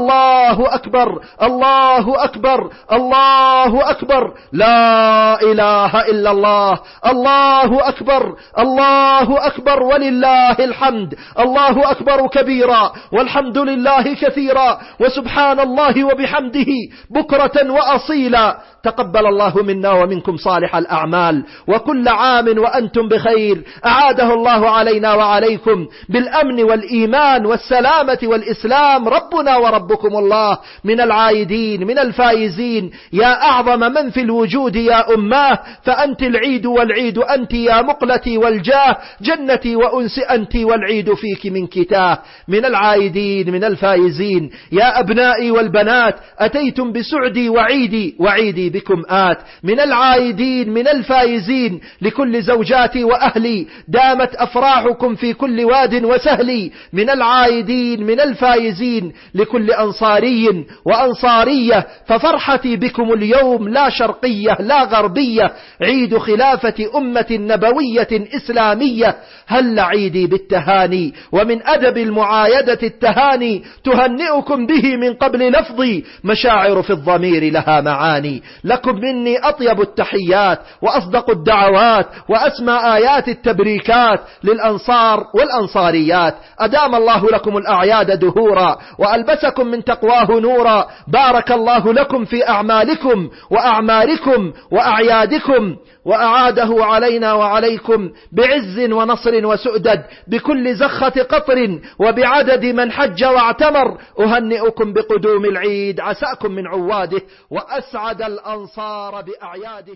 الله أكبر الله أكبر الله أكبر، لا إله إلا الله، الله أكبر الله أكبر ولله الحمد، الله أكبر كبيرا والحمد لله كثيرا وسبحان الله وبحمده بكرة وأصيلا. تقبل الله منا ومنكم صالح الأعمال، وكل عام وأنتم بخير. أعاده الله علينا وعليكم بالأمن والإيمان والسلامة والإسلام ربنا وربكم الله، من العايدين من الفائزين. يا أعظم من في الوجود يا أماه، فأنت العيد والعيد أنت يا مقلتي والجاه، جنتي وأنس أنت والعيد فيك من كتاه. من العايدين من الفائزين يا أبنائي والبنات، أتيتم بسعدي وعيدي وعيدي بكم آت. من العايدين من الفائزين لكل زوجاتي وأهلي، دامت أفراحكم في كل واد وسهل. من العايدين من الفائزين لكل أنصاري وأنصارية، ففرحتي بكم اليوم لا شرقية لا غربية، عيد خلافة أمة نبوية إسلامية. هل عيدي بالتهاني، ومن أدب المعايدة التهاني، تهنئكم به من قبل لفظي، مشاعر في الضمير لها معاني. لكم مني أطيب التحيات وأصدق الدعوات وأسمى آيات التبريكات للأنصار والأنصاريات. أدام الله لكم الأعياد دهورا وألبسكم من تقواه نورا. بارك الله لكم في أعمالكم وأعماركم وأعيادكم، وأعاده علينا وعليكم بعز ونصر وسؤدد، بكل زخة قطر وبعدد من حج واعتمر. أهنئكم بقدوم العيد، عساكم من عواده وأسعد الأنصار بأعياده.